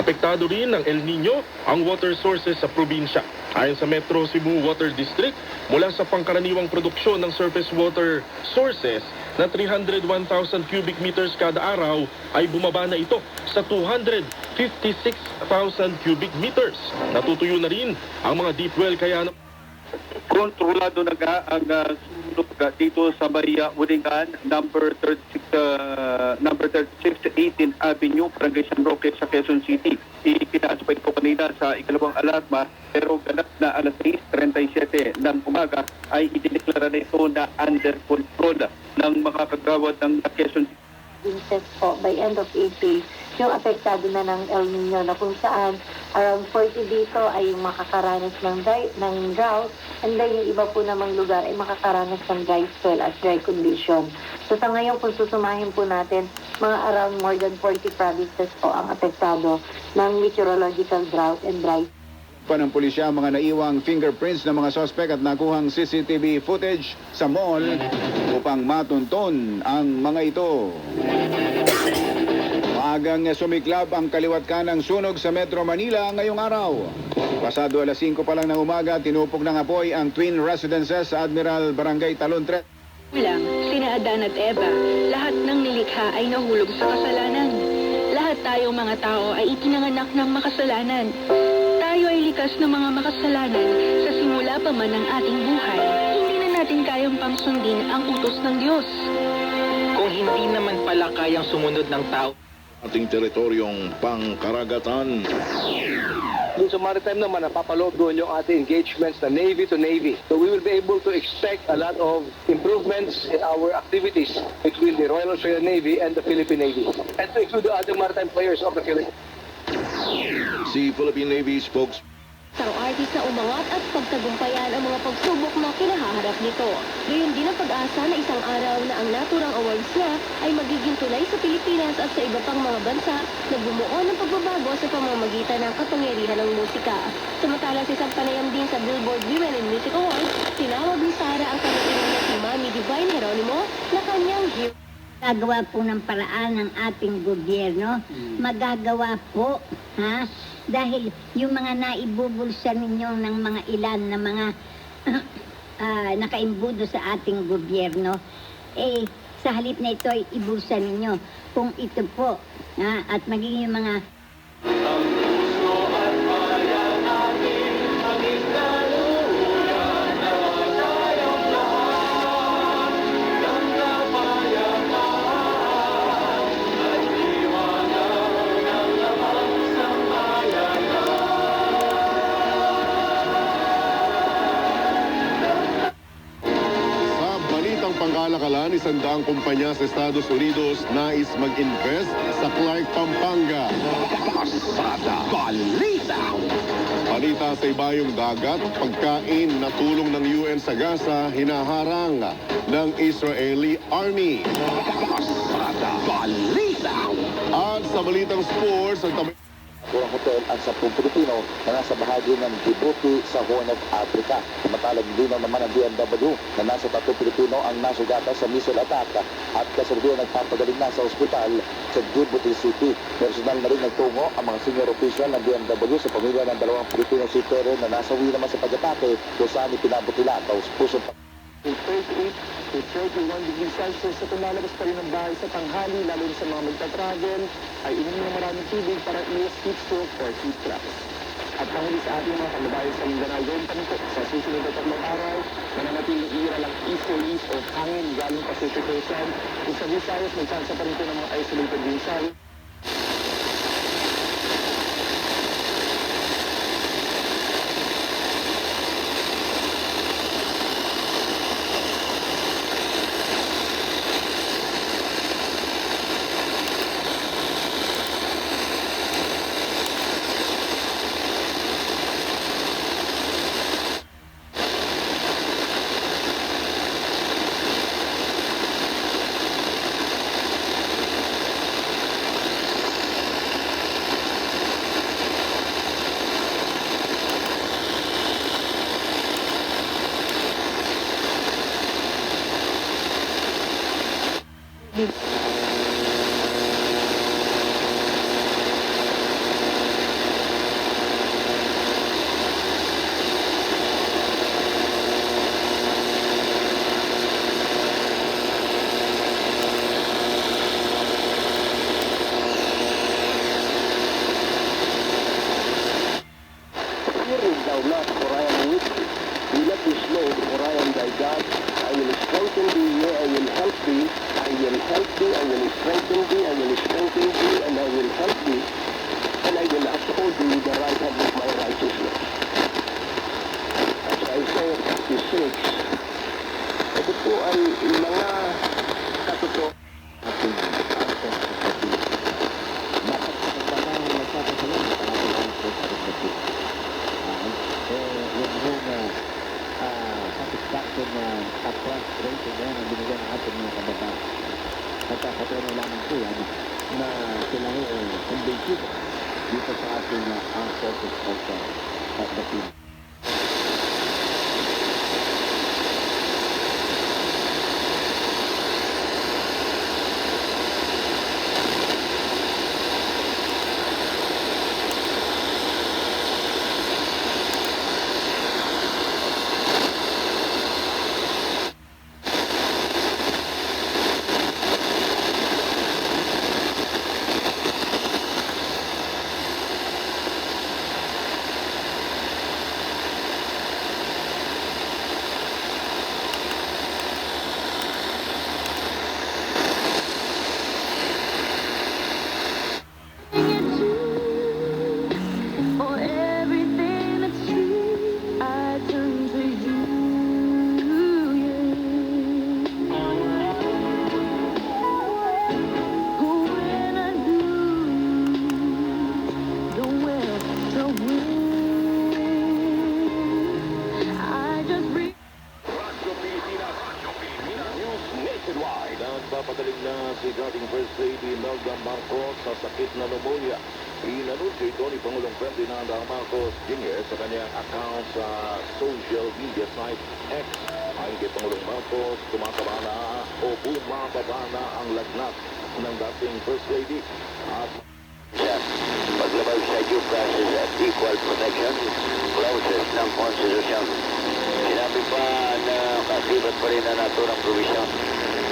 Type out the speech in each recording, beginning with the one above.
Apektado rin ng El Nino ang water sources sa probinsya. Ayon sa Metro Cebu Water District, mula sa pangkaraniwang produksyon ng surface water sources na 301,000 cubic meters kada araw ay bumaba na ito sa 256,000 cubic meters. Natutuyo na rin ang mga deep well kaya Kontrolado na nga ang sunog dito sa may Ulingan, number 36 18 Avenue, Barangay San Roque sa Quezon City. Ipinaas pa ito kanina sa ikalawang alarma, pero ganap na alas 6:37 ng umaga ay idineklara na ito na under control ng mga kagawad ng Quezon City. Provinces po by end of April yung apektado na ng El Nino na kung saan around 40 dito ay makakaranas ng drought and then yung iba po namang lugar ay makakaranas ng dry spell at dry condition. So sa ngayon kung susumahin po natin, mga around more than 40 provinces po ang apektado ng meteorological drought and dry pa ng pulisya ang mga naiwang fingerprints ng mga sospek at nakuhang CCTV footage sa mall upang matunton ang mga ito. Maagang sumiklab ang kaliwat kanang sunog sa Metro Manila ngayong araw. Pasado alas 5 pa lang ng umaga, tinupok ng apoy ang twin residences sa Admiral Barangay Talon 3. Lang, sina Adan at Eva, lahat ng nilikha ay nahulog sa kasalanan. Lahat tayong mga tao ay itinanganak ng makasalanan. Tayo ay likas ng mga makasalanan sa simula pa man ng ating buhay. Hindi na natin kayang pangsundin ang utos ng Diyos. Kung hindi naman pala kayang sumunod ng tao ating teritoryong pangkaragatan. Dun sa maritime naman, napapaloob doon yung ating engagements na Navy to Navy. So we will be able to expect a lot of improvements in our activities between the Royal Australian Navy and the Philippine Navy. And to include the other maritime players of the Philippines. Si Philippine Navy spokesman Isang artist na umangat at pagtagumpayan ang mga pagsubok na kinahaharap nito. Gayon din ang pag-asa na isang araw na ang naturang awards niya ay magiging tulay sa Pilipinas at sa iba pang mga bansa na bumuo ng pagbabago sa pamamagitan ng kapangyarihan ng musika. Samantalang sa isang panayam din sa Billboard Women in Music Awards, tinawag ni Sarah ang kanyang ina na si Mami Divine Geronimo na kanyang hero. Magagawa po ng paraan ng ating gobyerno, magagawa po, ha? Dahil yung mga naibubulsa ninyo ng mga ilan na mga nakaimbudo sa ating gobyerno, eh, sa halip na ito ay ibulsa ninyo. Kung ito po, ha? At magiging yung mga pangkalakalan, 100 kumpanya sa Estados Unidos nais mag-invest sa Clark, Pampanga. Balita sa ibayong dagat, pagkain na tulong ng UN sa Gaza, hinaharang ng Israeli Army. At sa balitang sports, ang Kurang hotel ang 10 Pilipino na nasa bahagi ng Djibouti sa Horn of Africa. Matalag linaw naman ang BMW na nasa 3 Pilipino ang nasugata sa missile attack at kasalukuyan nagpapagaling na sa ospital sa Djibouti City. Personal na rin nagtungo ang mga senior official ng BMW sa pamilya ng 2 Pilipino seafarer na nasawi naman sa pag-atake kung saan ipinabot nila taos pusong 38 to 31 degrees Celsius sa tumalabas pa rin ng bahay sa tanghali, lalo sa mga magta-travel, ay inumin ng maraming tubig para iwas heat stroke or heat traps. At pahuli sa ating mga kababayan sa Mindanao, gawin pa nito sa susunod na 3 araw, mananatiling iira lang east o hangin galing Pacific Ocean. Kung sa Visayas, may chance pa rin ito ng mga isolated wind. lamang po yan na kailangan convey dito sa ating armed forces of the Philippines. For everything that's true, I turn to you. When I do the well, the wind, I just breathe. Radyo Pilipinas. News Nationwide. Nagpapagaling na si dating First Lady Imelda Marcos sa sakit na pneumonia. Inanunsyo ito ni Pangulong Ferdinand Marcos Jr. sa kanyang account sa social media site X. Ayon kay Pangulong Marcos, tumataba na o bumababa na ang lagnat ng dating First Lady. At Paglabag sa due process at equal protection clauses ng konstitusyon. Sinabi pa na kasibat pa rin ang naturang provision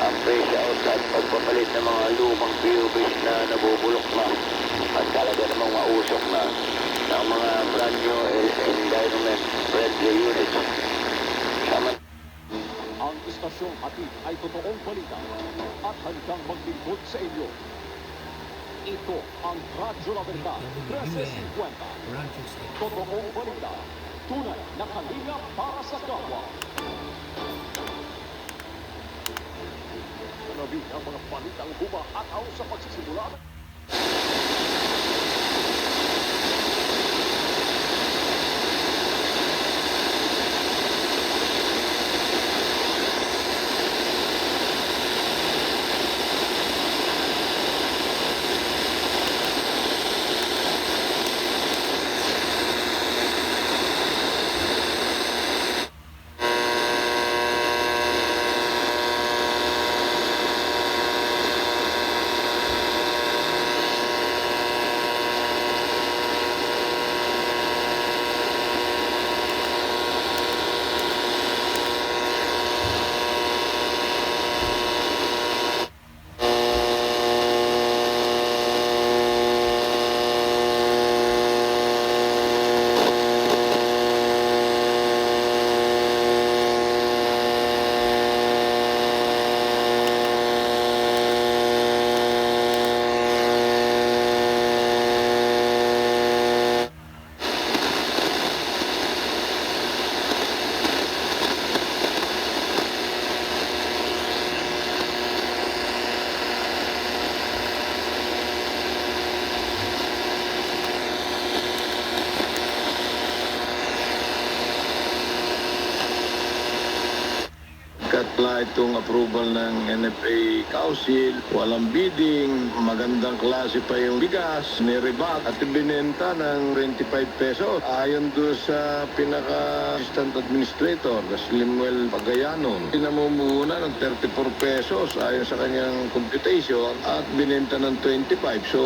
ang phase out at pagpapalit ng mga lumang PUBs na nabubulok na at talaga namang mausok na ng mga brand new environment friendly units. Ang istasyong hatid ay totoong balita at handang maglingkod sa inyo. Ito ang Radyo La Verdad 1350. Totoong balita, tunay na kalingap para sa kapwa. Sanabi ang mga balitang humahataw sa pagsisimula ng Katla itong approval ng NFA Council, walang bidding, magandang klase pa yung bigas, nirebat at ibinenta ng 25 pesos. Ayon doon sa pinaka-assistant administrator, Slimuel Pagayanon, pinamumuhunan ng 34 pesos ayon sa kanyang computation at binenta ng 25. So,